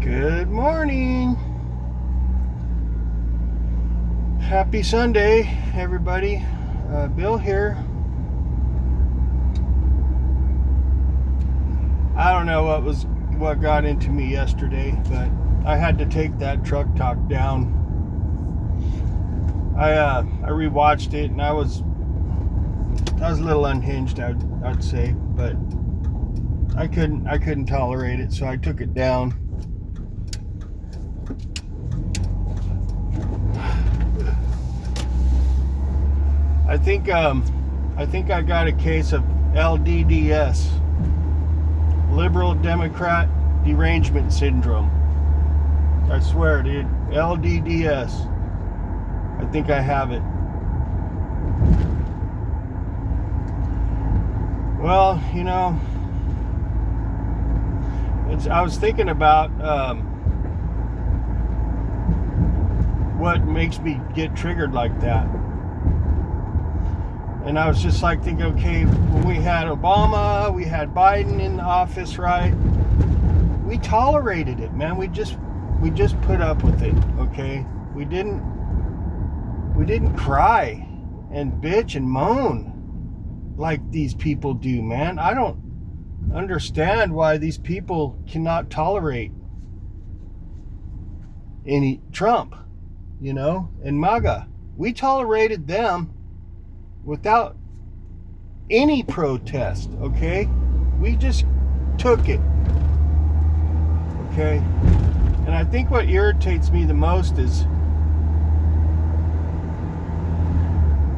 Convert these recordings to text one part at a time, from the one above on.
Good morning. Happy Sunday, everybody. Bill here. I don't know what got into me yesterday, but I had to take that truck talk down. I rewatched it and I was a little unhinged, I'd say, but I couldn't tolerate it, so I took it down. I think I got a case of LDDS, Liberal Democrat Derangement Syndrome. I swear, dude, LDDS. I think I have it. Well, I was thinking about what makes me get triggered like that. And I was just like thinking, okay, when we had Obama, we had Biden in the office, right? We tolerated it, man. We just put up with it, okay? We didn't cry and bitch and moan like these people do, man. I don't understand why these people cannot tolerate any Trump, and MAGA. We tolerated them without any protest, okay? We just took it, okay? And I think what irritates me the most is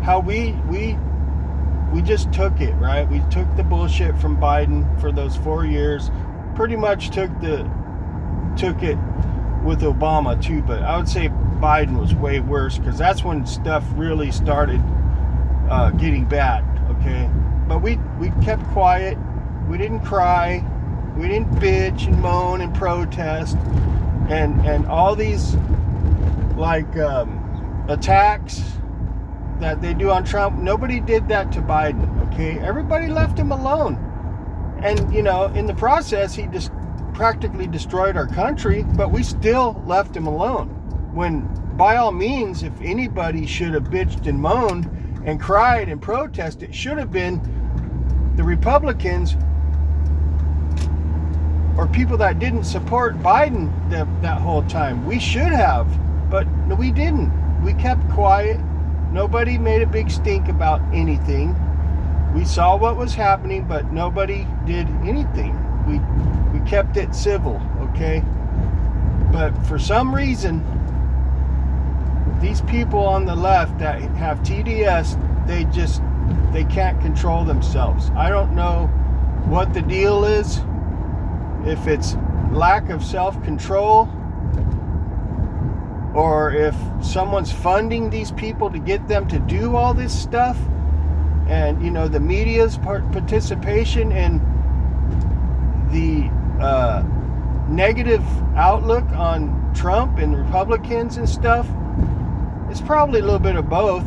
how we just took it, right? We took the bullshit from Biden for those 4 years, pretty much took it with Obama too, but I would say Biden was way worse because that's when stuff really started getting bad, okay? But we kept quiet. We didn't cry. We didn't bitch and moan and protest and all these attacks that they do on Trump. Nobody did that to Biden, okay? Everybody left him alone. And in the process, he just practically destroyed our country, but we still left him alone. When by all means, if anybody should have bitched and moaned and cried and protested, it should have been the Republicans or people that didn't support Biden that whole time. We should have, but no, we didn't. We kept quiet. Nobody made a big stink about anything. We saw what was happening, but nobody did anything. We kept it civil, okay? But for some reason, these people on the left that have TDS, they can't control themselves. I don't know what the deal is, if it's lack of self-control or if someone's funding these people to get them to do all this stuff, and the media's participation in the negative outlook on Trump and Republicans and stuff. It's probably a little bit of both.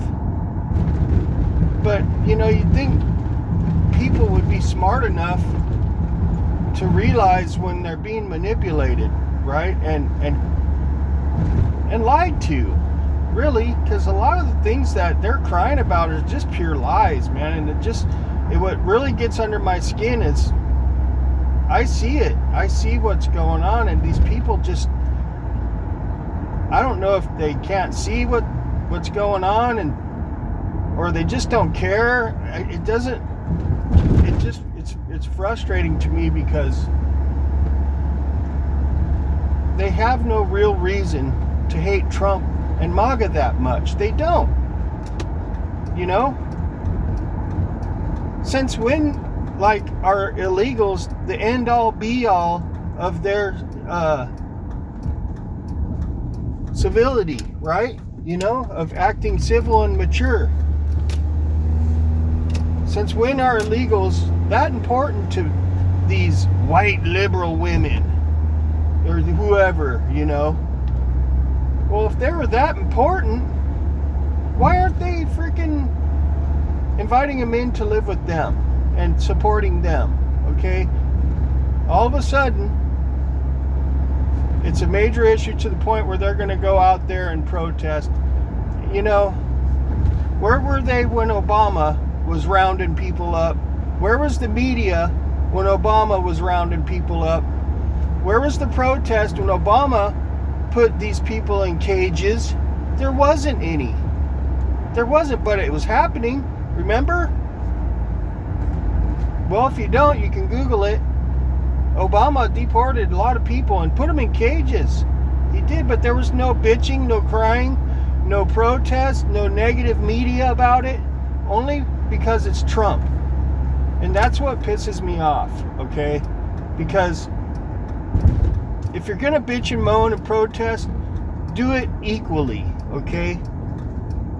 But, you'd think people would be smart enough to realize when they're being manipulated, right? And lied to, really, because a lot of the things that they're crying about are just pure lies, man. And what really gets under my skin is I see it. I see what's going on, and these people just, I don't know if they can't see what's going on, or they just don't care. It's frustrating to me because they have no real reason to hate Trump and MAGA that much. They don't. Since when, are illegals the end-all be-all of their civility, right? Of acting civil and mature. Since when are illegals that important to these white liberal women or whoever, Well, if they were that important, why aren't they freaking inviting them in to live with them and supporting them, okay? All of a sudden, It's a major issue to the point where they're going to go out there and protest. You know, where were they when Obama was rounding people up? Where was the media when Obama was rounding people up? Where was the protest when Obama put these people in cages? There wasn't any. There wasn't, but it was happening. Remember? Well, if you don't, you can Google it. Obama deported a lot of people and put them in cages. He did, but there was no bitching, no crying, no protest, no negative media about it. Only because it's Trump. And that's what pisses me off, okay? Because if you're going to bitch and moan and protest, do it equally, okay?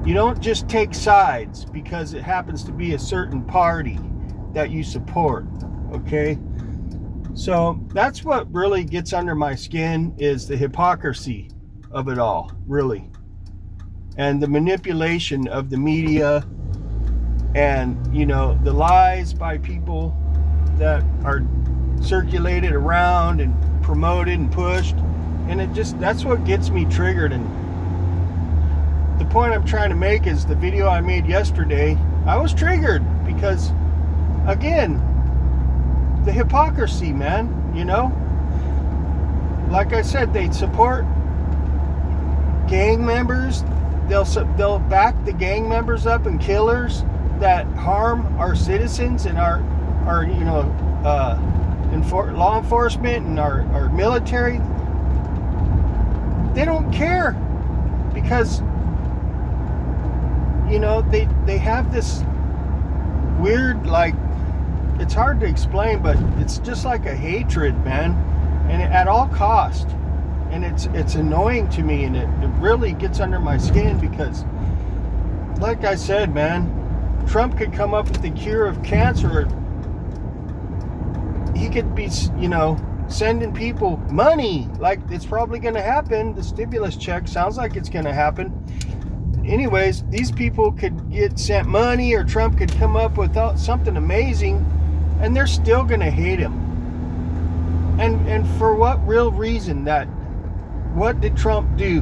You don't just take sides because it happens to be a certain party that you support, okay? So that's what really gets under my skin, is the hypocrisy of it all, really. And the manipulation of the media and, you know, the lies by people that are circulated around and promoted and pushed. And that's what gets me triggered. And the point I'm trying to make is the video I made yesterday, I was triggered because, again, the hypocrisy, man, you know? Like I said, they support gang members. They'll back the gang members up and killers that harm our citizens and our you know, law enforcement and our military. They don't care because, you know, they have this weird, like, it's hard to explain, but it's just like a hatred, man, and at all cost. And it's annoying to me, and it really gets under my skin because, like I said, man, Trump could come up with the cure of cancer. He could be, you know, sending people money, like it's probably going to happen. The stimulus check sounds like it's going to happen. Anyways, these people could get sent money, or Trump could come up with something amazing, and they're still going to hate him. And for what real reason? What did Trump do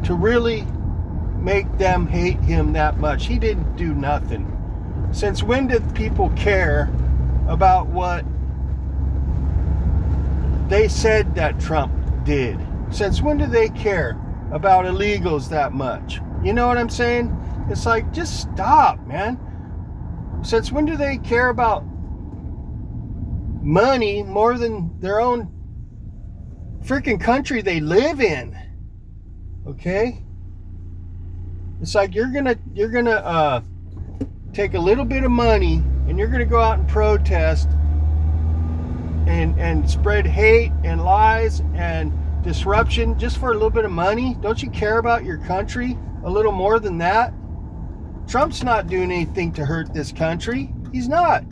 to really make them hate him that much? He didn't do nothing. Since when did people care about what they said that Trump did? Since when do they care about illegals that much? You know what I'm saying? It's like, just stop, man. Since when do they care about money more than their own freaking country they live in? Okay? It's like you're gonna take a little bit of money and you're gonna go out and protest and spread hate and lies and disruption just for a little bit of money. Don't you care about your country a little more than that? Trump's not doing anything to hurt this country. He's not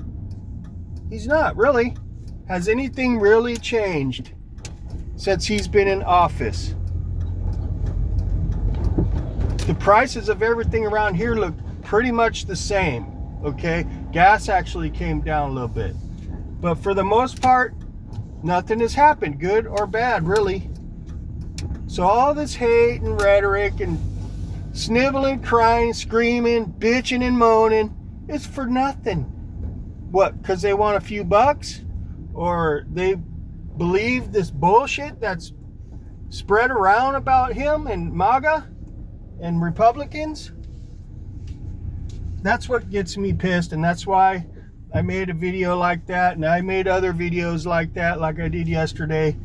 really. Has anything really changed since he's been in office? The prices of everything around here look pretty much the same, okay? Gas actually came down a little bit. But for the most part, nothing has happened, good or bad, really. So all this hate and rhetoric and sniveling, crying, screaming, bitching and moaning, it's for nothing. What, because they want a few bucks? Or they believe this bullshit that's spread around about him and MAGA and Republicans? That's what gets me pissed, and that's why I made a video like that, and I made other videos like that, like I did yesterday,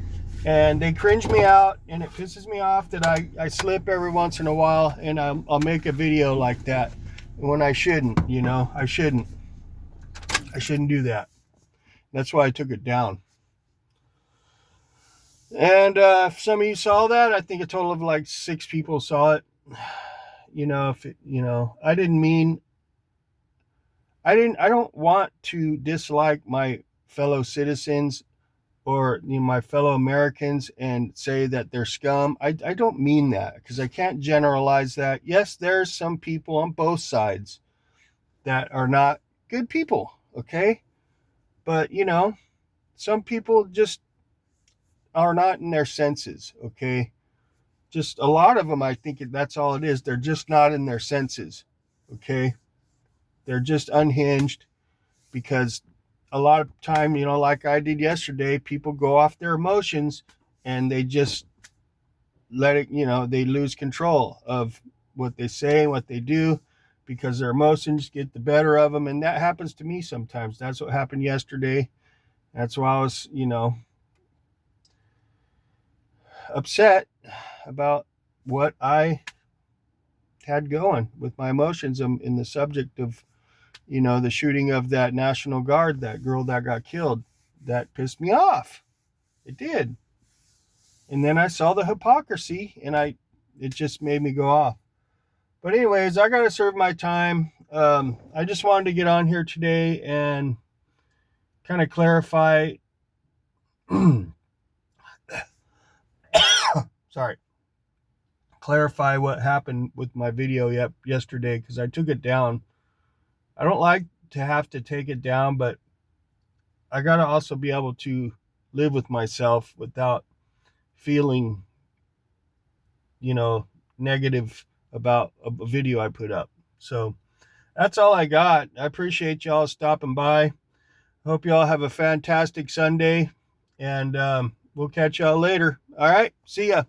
and they cringe me out, and it pisses me off that I slip every once in a while, and I'll make a video like that when I shouldn't, you know. I shouldn't do that. That's why I took it down. And if some of you saw that, I think a total of like 6 people saw it. You know, I don't want to dislike my fellow citizens or, you know, my fellow Americans and say that they're scum. I don't mean that, because I can't generalize that. Yes, there's some people on both sides that are not good people, okay? But, you know, some people just are not in their senses, okay? Just a lot of them, I think that's all it is. They're just not in their senses, okay? They're just unhinged because a lot of time, like I did yesterday, people go off their emotions and they just let it, they lose control of what they say and what they do because their emotions get the better of them. And that happens to me sometimes. That's what happened yesterday. That's why I was, upset about what I had going with my emotions in the subject of, the shooting of that National Guard, that girl that got killed. That pissed me off. It did. And then I saw the hypocrisy and it just made me go off. But anyways, I got to serve my time. I just wanted to get on here today and kind of clarify, clarify what happened with my video yesterday, because I took it down. I don't like to have to take it down, but I got to also be able to live with myself without feeling, negative about a video I put up. So that's all I got. I appreciate y'all stopping by. Hope y'all have a fantastic Sunday, and we'll catch y'all later. All right, see ya.